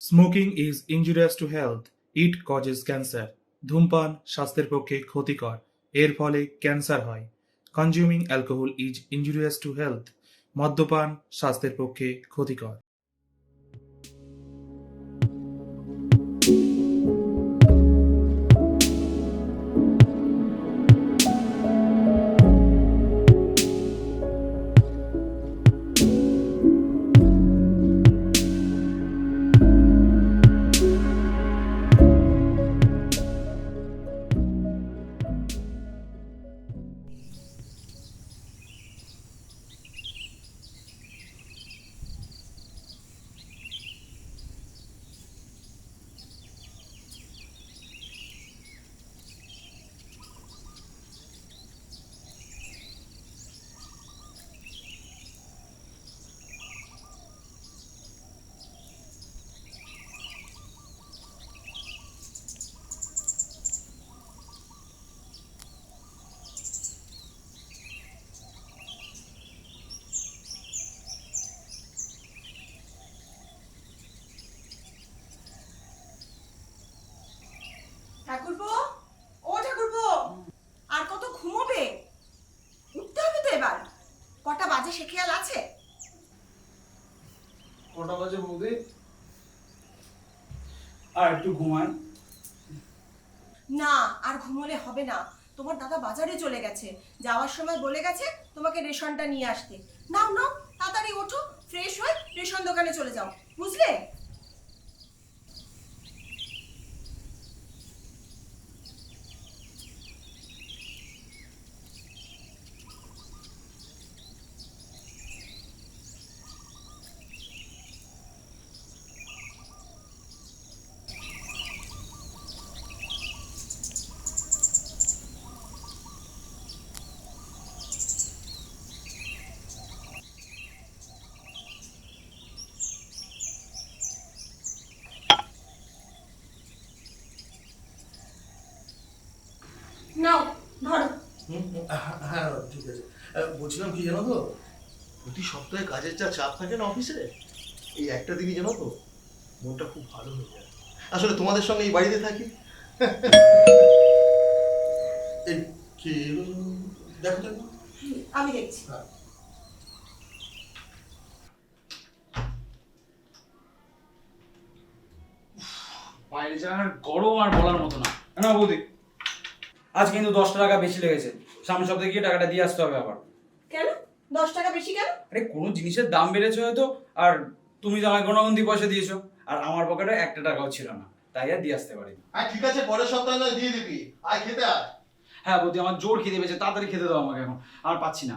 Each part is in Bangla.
Smoking is injurious to health, it causes cancer. ধূমপান স্বাস্থ্যের পক্ষে ক্ষতিকর, এর ফলে ক্যান্সার হয়। Consuming alcohol is injurious to health, মদ্যপান স্বাস্থ্যের পক্ষে ক্ষতিকর। ঠাকুরপো, ও ঠাকুরপো, আর কত ঘুমোবে? উঠতে হবে তো এবার। কটা বাজে সে খেয়াল আছে? কটা বাজে বৌদি? আর একটু ঘুমাই। না, আর ঘুমোলে হবে না। তোমার দাদা বাজারে চলে গেছে, যাওয়ার সময় বলে গেছে তোমাকে রেশনটা নিয়ে আসতে। নাও নাও, তাড়াতাড়ি ওঠো, ফ্রেশ হয়ে রেশন দোকানে চলে যাও, বুঝলে? নাও, ধরো। হ্যাঁ ঠিক আছে। বলছিলাম কি জানো তো, প্রতি সপ্তাহে কাজের যা চাপ থাকে না অফিসে, এই একটা দিনই জানো তো মনটা খুব ভালো হয়ে যায়। আসলে তোমাদের সঙ্গে এই বাড়িতে থাকি। এই কি এলো? দেখো দেখো। আমি দেখছি। হ্যাঁ। বাইরে যাওয়ার গরম আর বলার মতো না। না বৌদি, আজ কিন্তু 10 টাকা বেশি লেগেছে। সামনের সপ্তাহে গিয়ে টাকাটা দিয়ে আসতে হবে আবার। কেন 10 টাকা বেশি কেন? আরে কোনো জিনিসের দাম বেড়েছে হয়তো, আর তুমি তো আমায় গণগন্তি পয়সা দিয়েছো, আর আমার পকেটে একটা টাকাও ছিল না, তাই আর দিয়ে আসতে পারি। ঠিক আছে, পরের সপ্তাহে নয় দিয়ে দিবি। আয় খেতে আয়। হ্যাঁ বৌদি, আমার জোর খিদে পেয়েছে, তাড়াতাড়ি খেতে দাও আমাকে, এখন আর পাচ্ছি না।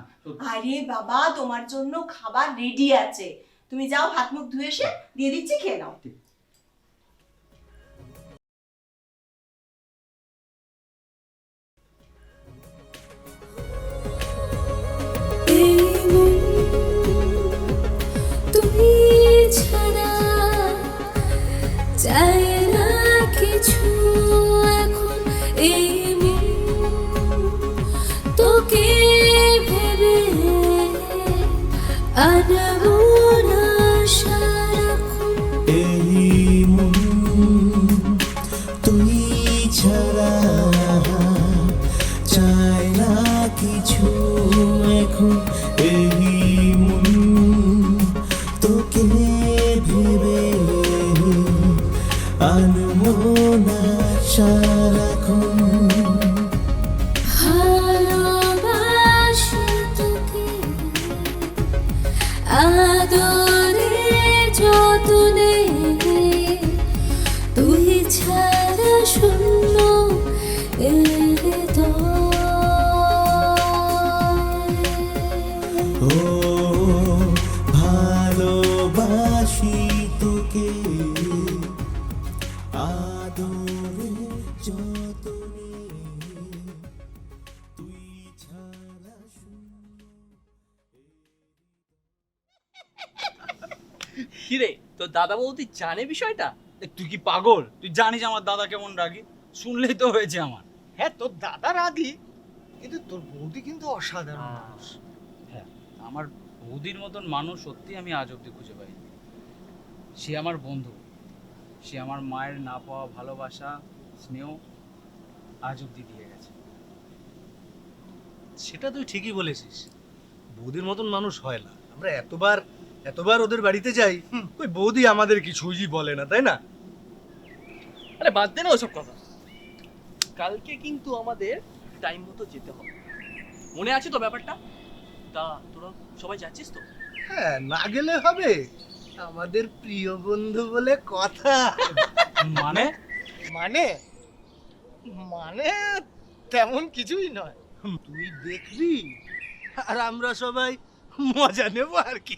আরে বাবা, তোমার জন্য খাবার রেডি আছে। তুমি যাও, হাত মুখ ধুয়ে এসে দিয়ে দিচ্ছি, খেয়ে নাও। তুমি ছাড়া চায় না কিছু এখন, এই তোকে ভেবে আনবো না সারাক্ষণ। এই মন তুই ছাড়া চায় না কিছু এখন, এই মন তোকে ভেবে আনবো না সারাক্ষণ। ভালোবাসি তোকে আদরে যতনে, তুই ছাড়া শূন্য এ ও ভালোবাসি তোকে আদরে যতনে, তুই ছাড়া কিরে, তোর দাদা বৌদি জানে বিষয়টা? তুই কি পাগল? তুই জানিস আমার দাদা কেমন রাগী, শুনলেই তো হয়েছে আমার। হ্যাঁ, তোর দাদা রাগী, কিন্তু তোর বৌদি কিন্তু অসাধারণ মানুষ। হ্যাঁ, আমার বৌদির মতন মানুষ সত্যি আমি আজ অব্দি খুঁজে পাইনি। সে আমার বন্ধু, সে আমার মায়ের না পাওয়া ভালোবাসা স্নেহ আজ অব্দি দিয়ে গেছে। সেটা তুই ঠিকই বলেছিস, বৌদির মতন মানুষ হয় না। আমরা এতবার ওদের বাড়িতে যাই, ওই বৌদি আমাদের কিছুই বলে না, তাই না? আরে বাদ দে না ওসব কথা। কালকে কিন্তু আমাদের টাইম মতো যেতে হবে, মনে আছে তো ব্যাপারটা? তা তোরা সবাই যাচ্ছিস তো? হ্যাঁ, না গেলে হবে? আমাদের প্রিয় বন্ধু বলে কথা। মানে মানে মানে তেমন কিছুই নয়, তুই দেখবি আর আমরা সবাই মজা নেব আর কি।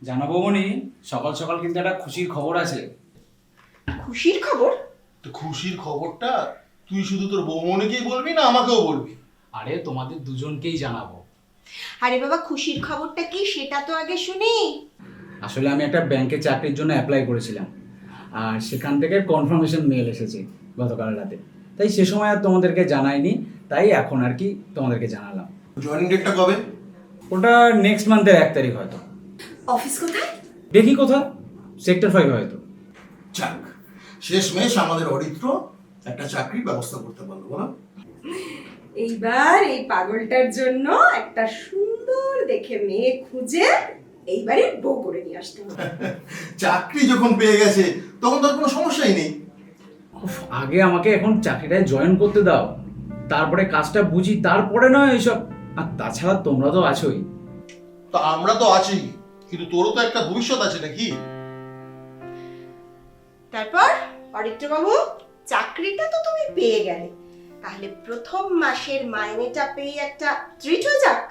জানাবো মনি, সকাল সকাল কিন্তু একটা খুশির খবর আছে। খুশির খবর? তো খুশির খবরটা তুই শুধু তোর বৌমনিকেই বলবি না আমাকেও বলবি? আরে তোমাদের দুজনকেই জানাবো। আরে বাবা, খুশির খবরটা কি সেটা তো আগে শুনি। আসলে আমি একটা ব্যাংকে চাকরির জন্য অ্যাপ্লাই করেছিলাম, আর সেখান থেকে কনফার্মেশন মেল এসেছে গতকাল রাতে। তাই সে সময় আর তোমাদেরকে জানাইনি, তাই এখন আর কি তোমাদেরকে জানালাম। জয়েনিং ডেটটা কবে? ওটা নেক্সট মান্থের 1 তারিখ হয়তো। অফিস কোথায়? দেখি কোথায়, সেক্টর 5 হয়তো। যাক, শেষমেশ আমাদের অরিত্র একটা চাকরির ব্যবস্থা করতে পারলো, বলো? এইবার এই পাগলটার জন্য একটা সুন্দর দেখে মেয়ে খুঁজে এইবারে বউ করে নিয়ে আসতে হবে। চাকরি যখন পেয়ে গেছে তখন তো আর কোনো সমস্যাই নেই। উফ, আগে আমাকে এখন চাকরিটায় জয়েন করতে দাও, তারপরে কাজটা বুঝি, তারপরে নয় এইসব। আর তাছাড়া তোমরা তো আছোই। তো আমরা তো আছি, কিন্তু তোরও তো একটা ভবিষ্যৎ আছে নাকি? তারপর অরিত্র বাবু, চাকরিটা তো তুমি পেয়ে গেলে, তাহলে প্রথম মাসের মাইনেটা পেয়ে একটা ট্রিট হয়ে যাক।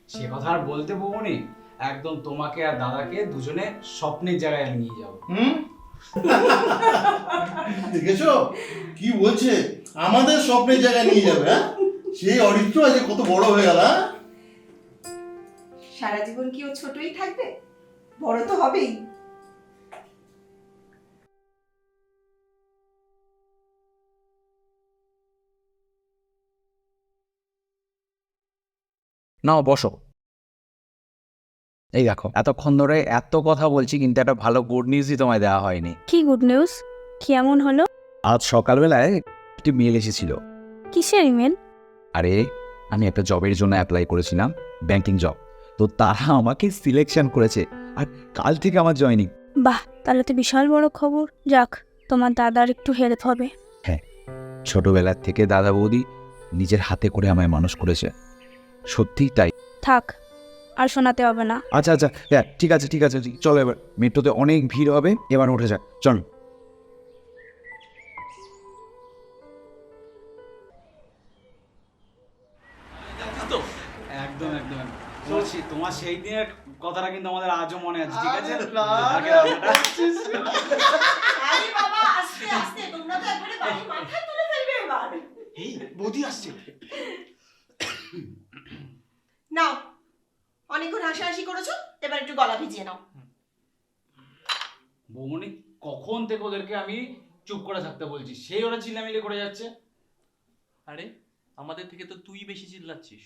সে কথা আর বলতে বউনি, একদম তোমাকে আর দাদাকে দুজনে স্বপ্নের জায়গায় আমি নিয়ে যাবো। দেখেছো কি বলছে, আমাদের স্বপ্নের জায়গায় নিয়ে যাবে? হ্যাঁ, সেই অরিত্র আজ কত বড় হয়ে গেল। সারা জীবন কি ও ছোটই থাকবে? বড় তো হবেই। নাও বসো। এই দেখো, এতক্ষণ ধরে এত কথা বলছি কিন্তু একটা ভালো গুড নিউজই তোমায় দেওয়া হয়নি। কি গুড নিউজ? কি এমন হলো? আজ সকালবেলায় একটি মেল এসেছিল। কিসের ইমেল? আরে আমি একটা জবের জন্য অ্যাপ্লাই করেছিলাম, ব্যাংকিং জব। তো তারা আমাকে সিলেকশন করেছে আর কাল থেকে আমার জয়েনিং। বাহ, তাহলে তো বিশাল বড় খবর। যাক, তোমার দাদার একটু হেল্প হবে। হ্যাঁ, ছোটবেলার থেকে দাদা বৌদি নিজের হাতে করে আমায় মানুষ করেছে, সত্যিই তাই। থাক, আর শোনাতে হবে না। আচ্ছা আচ্ছা, হ্যাঁ ঠিক আছে ঠিক আছে, চলো এবার, মেট্রোতে অনেক ভিড় হবে, এবার উঠে যাক, চল। তো একদম একদম বলছি, তোমার সেই দিনের কথাটা কিন্তু আমাদের আজও মনে আছে, ঠিক আছে? আরে বাবা, আস্তে আস্তে, তোমরা তো একবারে বাড়ি মাথায় তুলে ফেলবে এবার। এই বৌদি আসছে। নাও, অনেকক্ষণ হাসাহাসি করেছো, এবার একটু গলা ভিজিয়ে নাও। বৌমনি, কখন থেকে ওদেরকে আমি চুপ করে থাকতে বলছি, সেই ওরা চিল্লামিল্লি করে যাচ্ছে। আরে আমাদের থেকে তো তুই বেশি চিল্লাচ্ছিস।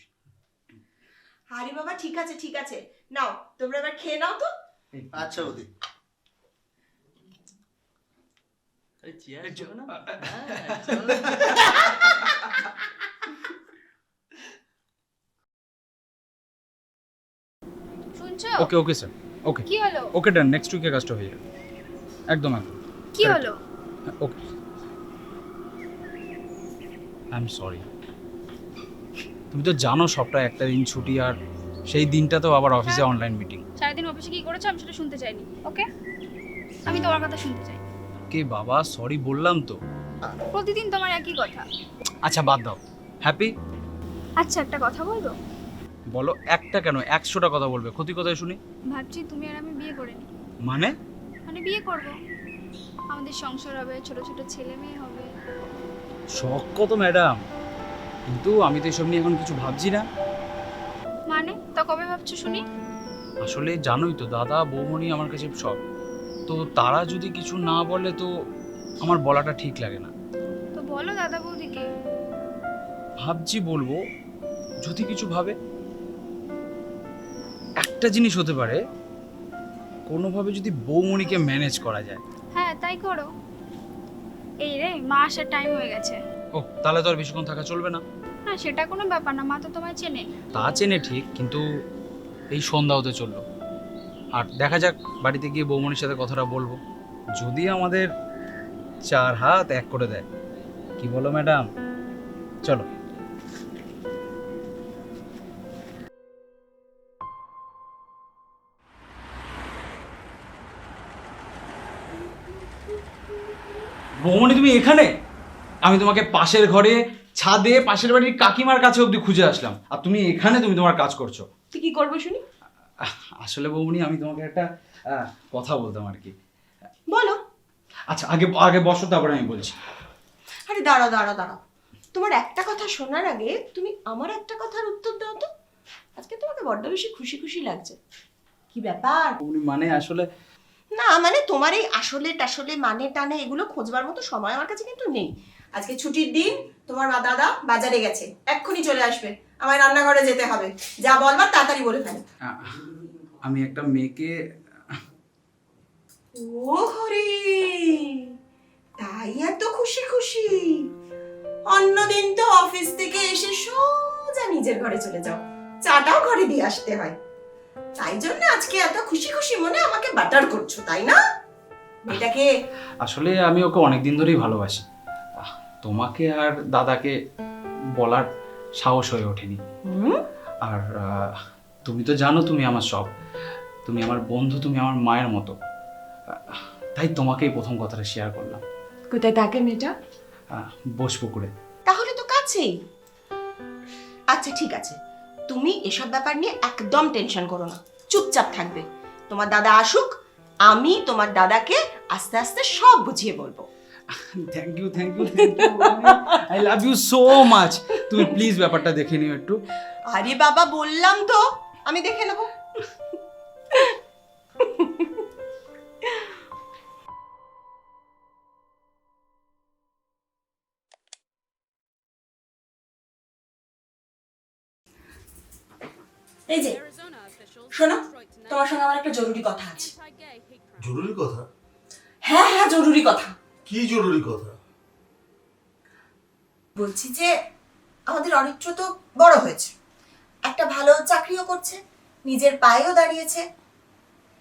আরে বাবা, ঠিক আছে ঠিক আছে, নাও তোমরা এবার খেয়ে নাও তো। আচ্ছা বৌদি। আরে চেয়ার চলো না। শুনছো? ওকে ওকে স্যার, ওকে কি হলো? ওকে ডান, নেক্সট উইকে কাজটা হয়ে যাবে। একদম একদম কি হলো? Okay I am sorry. তুমি তো জানো সবটা একটা দিন ছুটি, আর সেই দিনটা তো আবার অফিসে অনলাইন মিটিং। সারাদিন অফিসে কি করেছো আমি সেটা শুনতে চাইনি, ওকে? আমি তোমার কথা শুনতে চাই। কে বাবা, সরি বললাম তো। প্রতিদিন তোমার একই কথা। আচ্ছা বাদ দাও, হ্যাপি? আচ্ছা একটা কথা বলবো? বলো। একটা কেন, 100টা কথা বলবে, ক্ষতি কোথায় শুনি? ভাবছি তুমি আর আমি বিয়ে করে নিই। মানে? মানে বিয়ে করব, আমাদের সংসার হবে, ছোট ছোট ছেলে মেয়ে হবে। শখ কত ম্যাডাম, কিন্তু আমি তো এসব নিয়ে এখন কিছু ভাবছি না। মানে তা কবে ভাবছো শুনি? আসলে জানোই তো, দাদা বৌমনি আমার কাছে সব। তো তারা যদি কিছু না বলে তো আমার বলাটা ঠিক লাগে না। তো বলো দাদা বৌদিকে। ভাবছি বলবো, যদি কিছু ভাবে। একটা জিনিস হতে পারে, কোনোভাবে যদি বৌমনিকে ম্যানেজ করা যায়। হ্যাঁ তাই করো। এই রে, মা আসার টাইম হয়ে গেছে। ও, তাহলে তো আর বেশিক্ষণ থাকা চলবে না। না সেটা কোনো ব্যাপার না, মা তো তোমায় চেনে। তা চেনে ঠিক, কিন্তু এই সন্ধ্যা হতে চললো। আর দেখা যাক, বাড়িতে গিয়ে বৌমনির সাথে কথাটা বলবো, যদি আমাদের 4 হাত এক করে দেয়। কি বলো ম্যাডাম? চলো। বৌমনি তুমি এখানে? আমি তোমাকে পাশের ঘরে, ছাদে, পাশের বাড়ির কাকিমার কাছে অবধি খুঁজে আসলাম, আর তুমি এখানে তুমি তোমার কাজ করছো। তুই কি করবো শুনি? আসলে বৌমনি, আমি তোমাকে একটা কথা বলতাম আর কি। বলো। আচ্ছা আগে আগে বসো, তারপরে আমি বলছি। আরে দাঁড়াও দাঁড়াও দাঁড়াও, তোমার একটা কথা শোনার আগে তুমি আমার একটা কথার উত্তর দাও তো। আজকে তোমাকে বড্ড বেশি খুশি খুশি লাগছে, কি ব্যাপার? বৌমনি মানে আসলে না মানে তোমার এই আসলে টাসলে মানে টানে এগুলো খোঁজবার মতো সময় আমার কাছে কিন্তু নেই। আজকে ছুটির দিন, তোমার মা দাদা বাজারে গেছে, এক্ষুনি চলে আসবে, আমার রান্নাঘরে যেতে হবে। যা বলবার তাড়াতাড়ি বলে ফেলো। আমি একটা মেয়েকে। ও হরি, তাই এত খুশি খুশি? অন্যদিন তো অফিস থেকে এসে সোজা নিজের ঘরে চলে যাও, চাটাও ঘরে দিয়ে আসতে হয়। তাই জন্য আজকে এত খুশি খুশি মনে আমাকে বাটার করছো, তাই না? এটাকে আসলে আমি ওকে অনেকদিন ধরেই ভালোবাসি। তোমাকে আর দাদাকে বলার সাহস হয়ে ওঠেনি। আর তুমি তো জানো তুমি আমার সব, তুমি আমার বন্ধু, তুমি আমার মায়ের মতো। তাই তোমাকেই প্রথম কথাটা শেয়ার করলাম। কোথায় থাকে মেয়েটা? বসপুকুরে। তাহলে তো কাছেই। আচ্ছা ঠিক আছে, তুমি এসব ব্যাপার নিয়ে একদম টেনশন করো না, চুপচাপ থাকবে। তোমার দাদা আসুক, আমি তোমার দাদাকে আস্তে আস্তে সব বুঝিয়ে বলবো। Thank you thank you thank you, I love you so much. তুমি প্লিজ ব্যাপারটা দেখে নিও একটু। আরে বাবা বললাম তো, আমি দেখে নেব। এই যে শোনো, তোমার সঙ্গে আমার একটা জরুরি কথা আছে। জরুরি কথা? হ্যাঁ হ্যাঁ জরুরি কথা। কি জরুরি কথা? বলছি যে আমাদের অরিত্র তো বড় হয়েছে, একটা ভালো চাকরিও করছে, নিজের পায়েও দাঁড়িয়েছে,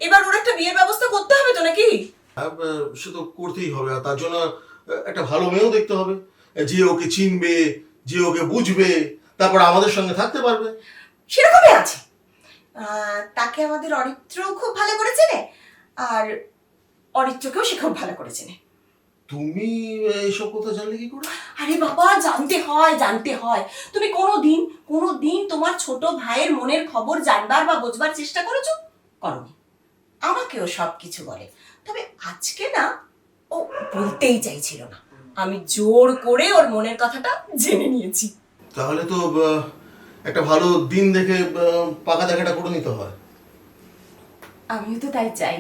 এবার ওর একটা বিয়ের ব্যবস্থা করতে হবে তো নাকি? সে তো করতেই হবে, আর তার জন্য একটা ভালো মেয়েও দেখতে হবে, যে ওকে চিনবে, যে ওকে বুঝবে, তারপর আমাদের সঙ্গে থাকতে পারবে। সেরকমই আছে। তাকে আমাদের অরিত্র খুব ভালো করে চেনে, আর অরিত্রকেও সে খুব ভালো করে চেনে। তুমি এইসব কথা জানলে কি করে? আরে বাবা জানতে হয়। তুমি কোনোদিন তোমার ছোট ভাইয়ের মনের খবর জানবার বা বোঝবার চেষ্টা করেছো? করনি। আমাকেও সব কিছু বলে, তবে আজকে না ও বলতেই চাইছিল না, আমি জোর করে ওর মনের কথাটা জেনে নিয়েছি। তাহলে তো একটা ভালো দিন দেখে পাকা দেখাটা করে নিতে হয়। আমিও তো তাই চাই,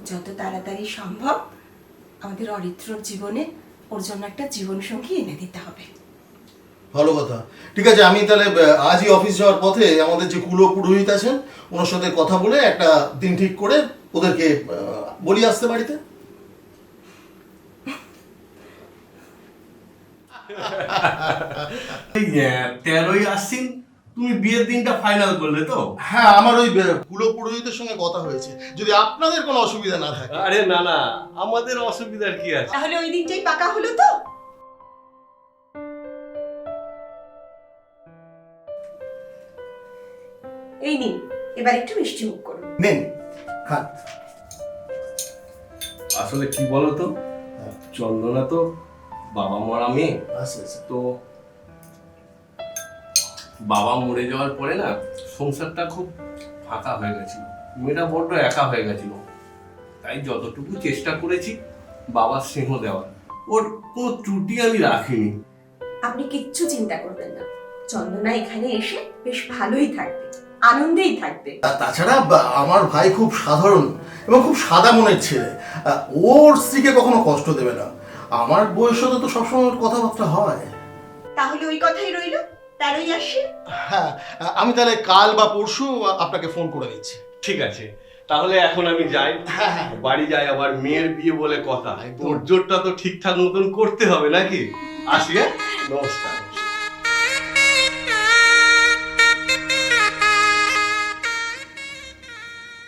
যত তাড়াতাড়ি সম্ভব আমাদের অরিত্রর জীবনে ওর জন্য একটা জীবনসঙ্গী এনে দিতে হবে। ভালো কথা। ঠিক আছে, আমি তাহলে আজই অফিস যাওয়ার পথে আমাদের যে কুলো পুরোহিত আছেন ওনার সাথে কথা বলে একটা দিন ঠিক করে ওদেরকে বলি আসতে বাড়িতে। এই 13ই আশ্বিন তুমি বিয়ের দিনটা ফাইনাল করলে তো? হ্যাঁ, আমার ওই কুলো পুরোহিতের সঙ্গে কথা হয়েছে, যদি আপনাদের কোনো অসুবিধা না থাকে। আরে না না, আমাদের অসুবিধার কি আছে? তাহলে ওই দিনটাই পাকা হলো তো? এই নিন, এবার একটু মিষ্টি মুখ করুন। নেন, খান। আসলে কি বলো তো, চন্দনা তো বাবা মরা মেয়ে। আচ্ছা আচ্ছা। তো বাবা মরে যাওয়ার পরে না সংসারটা খুব ফাঁকা হয়ে গেছিল, মেয়েটা বড্ড একা হয়ে গেছিল। তাই যতটুকু চেষ্টা করেছি বাবার স্নেহ দেওয়ার, ওর কোনো ত্রুটি আমি রাখিনি। আপনি কিচ্ছু চিন্তা করবেন না, চন্দনা এখানে এসে বেশ ভালোই থাকবে, আনন্দেই থাকবে। তাছাড়া আমার ভাই খুব সাধারণ এবং খুব সাদা মনের ছেলে, ওর স্ত্রীকে কখনো কষ্ট দেবে না। আমার বয়স তো সবসময় ওর কথাবার্তা হয়। তাহলে ওই কথাই রইলো, 13ই আসছে। হ্যাঁ, আমি তাহলে কাল বা পরশু আপনাকে ফোন করে দিচ্ছি। ঠিক আছে, তাহলে এখন আমি যাই। বাড়ি যাই, আবার মেয়ের বিয়ে বলে কথা, তোরজোরটা তো ঠিকঠাক মতন করতে হবে নাকি? আসি, হ্যাঁ? নমস্কার।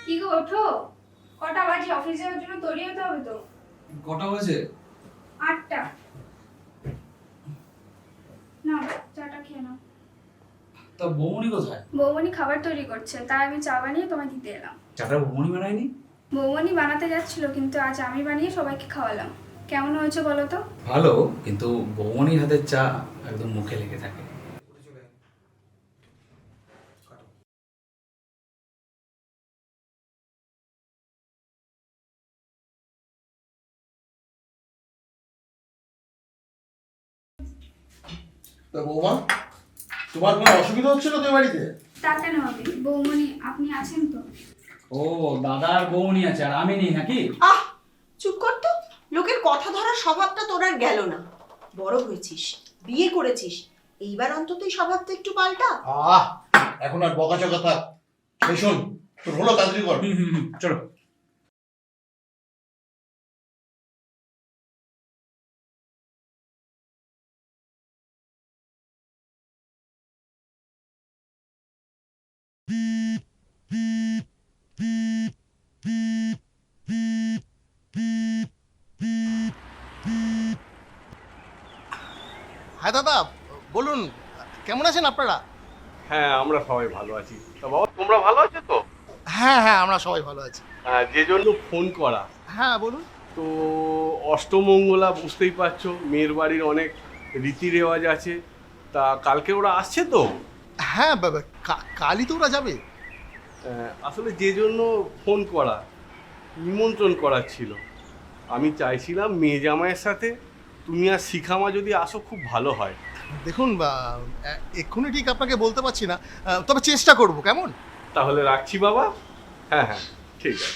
কি গো, ওঠো, কটা বাজে? অফিসে যাওয়ার জন্য তৈরি হতে হবে তো। কটা বাজে? 8টা। না, চাটা খেয়ে নাও। তা বৌমনি কোথায়? বৌমনি খাবার তৈরি করছে, তাই আমি চা বানিয়ে তোমায় দিতে এলাম। চাটা বৌমনি বানায়নি? বৌমনি বানাতে যাচ্ছিল, কিন্তু আজ আমি বানিয়ে সবাইকে খাওয়ালাম। কেমন হয়েছে বলো তো? ভালো, কিন্তু বৌমনির হাতের চা একদম মুখে লেগে থাকে। তা বৌমা, তোমার কোনো অসুবিধা হচ্ছিল তো বাড়িতে? তা কেন হবে? বৌমনি আপনি আছেন তো? ও, দাদার বৌমনি আছে আর আমি নেই নাকি? আহ, চুপ কর তো। লোকের কথা ধরার স্বভাবটা তোর আর গেল না। বড় হয়েছিস, বিয়ে করেছিস, এইবার অন্তত এই স্বভাবটা একটু পাল্টা। এখন আর বকাচকা থাক। শোন, তোর হলো তাড়াতাড়ি কর। চলো। হ্যাঁ দাদা, বলুন, কেমন আছেন আপনারা? হ্যাঁ, আমরা সবাই ভালো আছি। তা বাবা, তোমরা ভালো আছো তো? হ্যাঁ হ্যাঁ, আমরা সবাই ভালো আছি। যে জন্য ফোন করা, হ্যাঁ বলুন। তো অষ্টমঙ্গলা বুঝতেই পারছো, মেয়ের বাড়ির অনেক রীতি রেওয়াজ আছে। তা কালকে ওরা আসছে তো? হ্যাঁ বাবা, কালই তো ওরা যাবে। আসলে যে জন্য ফোন করা, নিমন্ত্রণ করার ছিল। আমি চাইছিলাম মেয়ে জামাইয়ের সাথে তুমি আর শিখামা যদি আসো, খুব ভালো হয়। দেখুন, এক্ষুনি ঠিক আপনাকে বলতে পারছি না, তবে চেষ্টা করব, কেমন? তাহলে রাখছি বাবা। হ্যাঁ হ্যাঁ, ঠিক আছে।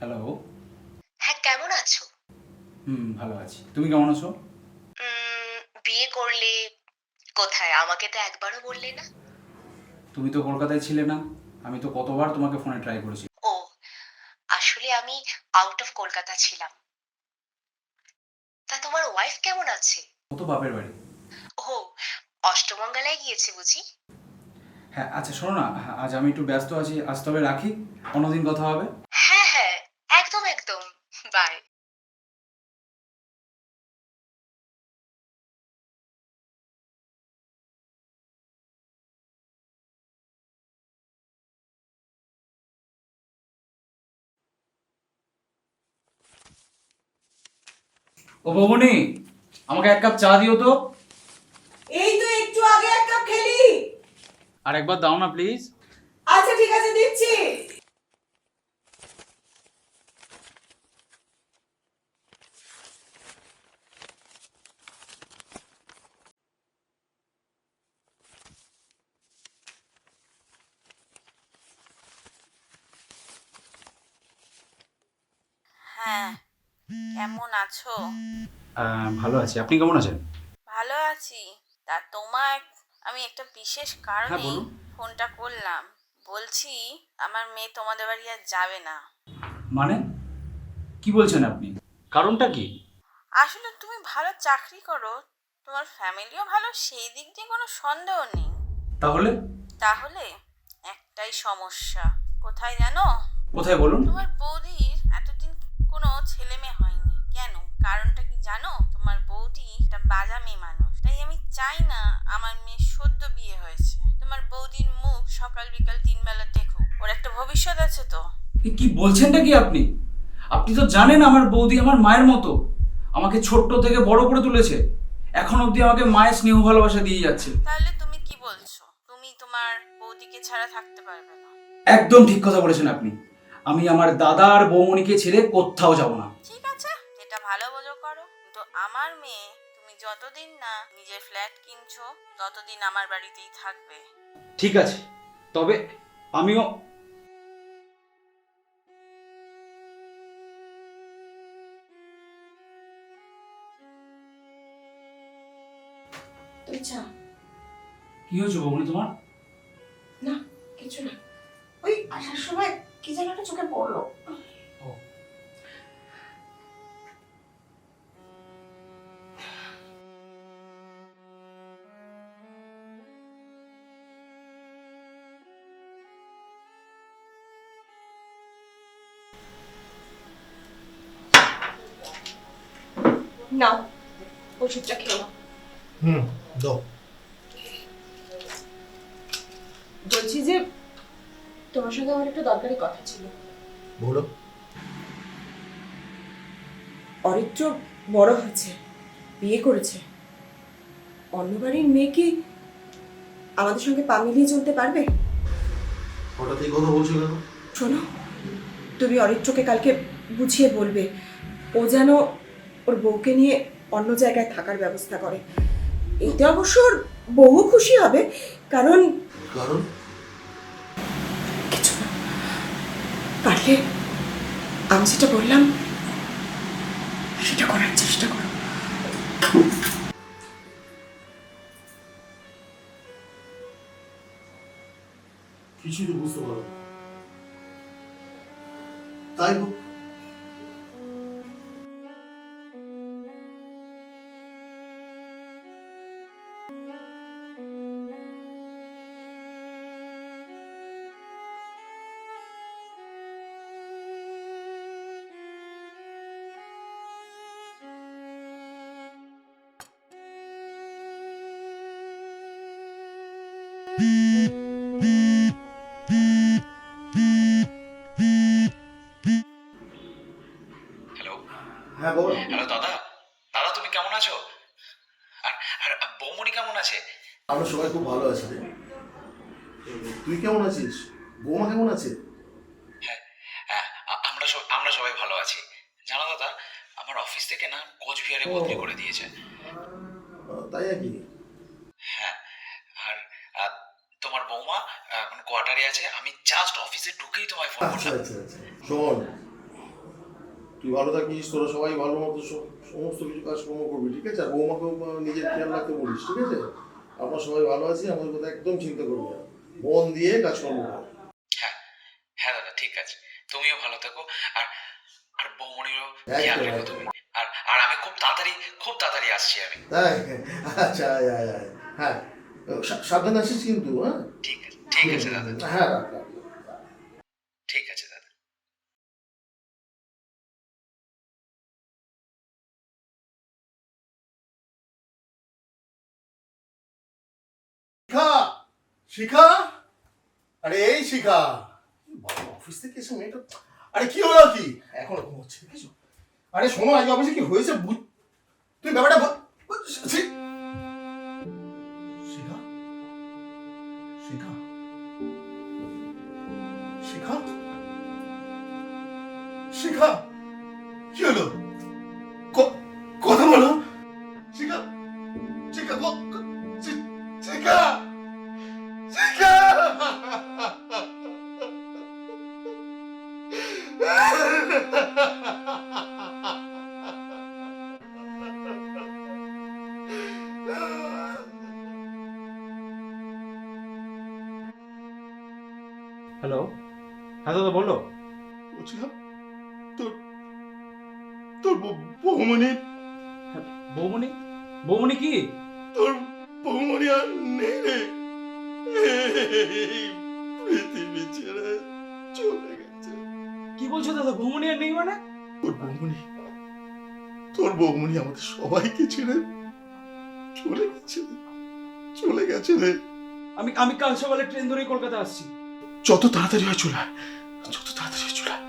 হ্যালো। হ্যাঁ, কেমন আছো? ভালো আছি। তুমি কেমন আছো? বিয়ে করলে কোথায়? আমাকে তো একবারও বললে না। তুমি তো কলকাতায় ছিলে না, আমি তো কতবার তোমাকে ফোনে ট্রাই করেছি। ও, আসলে আমি আউট অফ কলকাতা ছিলাম। তা তোমার ওয়াইফ কেমন আছে? ও তো বাপের বাড়ি। ও, অষ্টমঙ্গলায় গিয়েছে বুঝি? হ্যাঁ, আচ্ছা শোনো না, আজ আমি একটু ব্যস্ত আছি, আজ তবে রাখি, অন্যদিন কথা হবে। হ্যাঁ হ্যাঁ, একদম একদম, বাই। ও বৌমনি, আমাকে 1 কাপ চা দিও তো। এই তো একটু আগে এক কাপ খেলি। আর একবার দাও না প্লিজ। আচ্ছা ঠিক আছে, দিচ্ছি। হ্যাঁ, কেমন আছো? ভালো আছি, আপনি কেমন আছেন? ভালো আছি। তা তোমার আমি একটা বিশেষ কারণে বলুন। ফোনটা করলাম। বলছি আমার মেয়ে তোমাদের বাড়ি আর যাবে না। মানে কি বলছেন আপনি? কারণটা কি? আসলে তুমি ভালো চাকরি করো, তোমার ফ্যামিলিও ভালো, সেই দিক দিয়ে কোনো সন্দেহ নেই। তাহলে তাহলে একটাই সমস্যা, কোথায় জানো? কোথায় বলুন? তোমার বৌদির এতদিন কোনো ছেলে মেয়ে হয়নি। কেন? কারণটা কি জানো? তোমার বৌদি একটা বাজা মেয়ে মানুষ, তাই আমি চাই না আমার মেয়ে সদ্য বিয়ে হয়েছে, তোমার বৌদির মুখ সকাল বিকাল 3 বেলা দেখুক, ওর একটা ভবিষ্যৎ আছে তো। কি বলছেনটা কি আপনি? আপনি তো জানেন আমার বৌদি আমার মায়ের মতো, আমাকে ছোট্ট থেকে বড় করে তুলেছে, এখন অবধি আমাকে মায়ের স্নেহ ভালোবাসা দিয়ে যাচ্ছে। তাহলে তুমি কি বলছো, তুমি তোমার বৌদিকে ছাড়া থাকতে পারবে না? একদম ঠিক কথা বলেছেন আপনি। আমি আমার দাদা আর বৌমণিকে ছেড়ে কোথাও যাব না। ঠিক আছে, যেটা ভালো বোঝো করো, কিন্তু আমার মেয়ে তুমি যতদিন না নিজের ফ্ল্যাট কিনছো ততদিন আমার বাড়িতেই থাকবে। ঠিক আছে, তবে আমিও তুই চা। কি হয়েছে বৌমণি তোমার? না, কিছু না। ওই আসার সময় কি যেন একটা চোখে পড়লো। নাও, ওষুধটা খেয়ে নাও। দাও। বলছি যে তোমার সঙ্গে আমার একটা দরকারি কথা ছিল। বলো। অরিত্র বড় হয়েছে, বিয়ে করেছে। অন্য বাড়ির মেয়ে কি আমাদের সঙ্গে পা মিলিয়ে চলতে পারবে? হঠাৎ এই কথা বলছো কেন? শোনো, তুমি অরিত্রকে কালকে বুঝিয়ে বলবে ও যেন ওর বউকে নিয়ে অন্য জায়গায় থাকার ব্যবস্থা করে। এতে অবশ্য ওর বউ খুশি হবে, কারণ কারণ কিছু না, পারলে আমি যেটা বললাম সেটা করার চেষ্টা করো। কিছুই তো বুঝতে পারো না। তাই হোক। হ্যালো। হ্যাঁ বল। হ্যালো দাদা। দাদা তুমি কেমন আছো? আর আর বৌমণি কেমন আছে? আমরা সবাই খুব ভালো আছি রে। তুই কেমন আছিস? বৌমা কেমন আছে? হ্যাঁ, আমরা সবাই ভালো আছি। জানো দাদা, আমার অফিস থেকে না কোচবিহারে বদলি করে দিয়েছে। তাই আর কি? হ্যাঁ, আর তোমার বৌমা এখন কোয়ার্টারে আছে। আমি জাস্ট অফিসে ঢুকেই তোমায় ফোন আচ্ছা করলাম। আচ্ছা আচ্ছা। শোন, তুই ভালো থাকিস, তোরা সবাই ভালো মতো সমস্ত কিছু কাজকর্ম করবি, ঠিক আছে? আর বৌমাকেও নিজের খেয়াল রাখতে বলিস, ঠিক আছে? আমরা সবাই ভালো আছি, আমাদের কথা একদম চিন্তা করবি না। মন দিয়ে কাজকর্ম কর। হ্যাঁ হ্যাঁ দাদা, ঠিক আছে। তুমিও ভালো থাকো, আর আর বৌমণিরও একদম, খেয়াল রেখো একদম। তুমি। আর আর আমি খুব তাড়াতাড়ি আসছি আমি। তাই? আচ্ছা, আয় আয় আয়। হ্যাঁ, সাবধানে আসিস কিন্তু, হ্যাঁ? ঠিক আছে দাদা। হ্যাঁ, রাখ রাখ। ঠিক আছে দাদা। শিখা, শিখা, আরে এই শিখা, বাবা অফিস থেকে এসে মেয়েটা, আরে কি হলো কি? এখনো ঘুমোচ্ছে কিছু? আরে শোনো, আজ অফিসে কি হয়েছে তুমি ব্যাপারটা শিখা, শিখা, শিখা, শিখা, কি হলো? কথা বলো শিখা, শিখা, শিখা, শিখা, হ্যালো, হ্যাঁ দাদা বলো। বলছিলাম তোর তোর বৌমনি, বৌমনি? বৌমনি কি? তোর বৌমনি আর নেই রে, এই পৃথিবী ছেড়ে চলে গেছে। কি বলছো দাদা, বৌমনি আর নেই মানে? তোর বৌমনি আমাদের সবাইকে ছেড়ে চলে গেছে, চলে গেছে রে। আমি কাল সকালে ট্রেন ধরেই কলকাতা আসছি। যত তাড়াতাড়ি হয় চলে আয়, যত তাড়াতাড়ি হয় চলে আয়।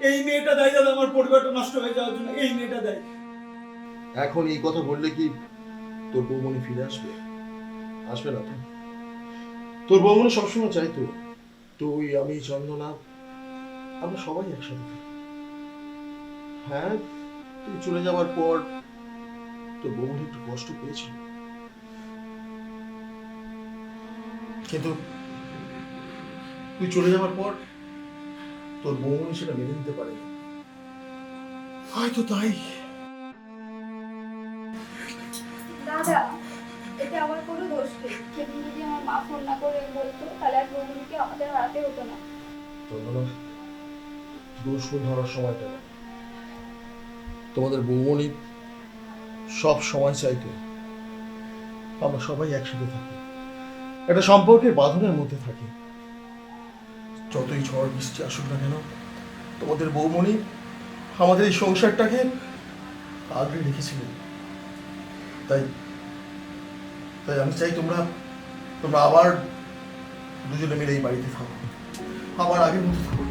এই মেয়েটা দায়ী দাদা, আমার পরিবারটা নষ্ট হয়ে যাওয়ার জন্য এই মেয়েটা দায়ী। এখন এই কথা বললে কি তোর বৌমনি ফিরে আসবে? আসবে না তো। তোর বৌমনি সবসময় চাইতো তুই, আমি, চন্দনা আমরা সবাই একসাথে থাকি। হ্যাঁ, তুই চলে যাওয়ার পর তোর বৌমনি একটু কষ্ট পেয়েছিল, কিন্তু তুই চলে যাওয়ার পর তোর বৌমনি সেটা মেনে নিতে পারেনি, হয়তো তাই। দাদা, এটা আমার কোনো দোষ নেই। সেদিন যদি আমার মা ফোন না করে বলতো তাহলে আর বৌমনিকে আমাদের হারাতে হতো না। চন্দনা, দোষ ধরার সময়টা না। তোমাদের বৌমনি সব সময় চাইতো আমরা সবাই একসাথে থাকি, একটা সম্পর্কের বাঁধনের মধ্যে থাকি। যতই ঝড় বৃষ্টি আসুক না কেন, তোমাদের বৌমনি আমাদের এই সংসারটাকে আগলে রেখেছিলেন। তাই তাই আমি চাই তোমরা আবার দুজনে মিলে এই বাড়িতে থাকো, আবার আগের মতো থাকো।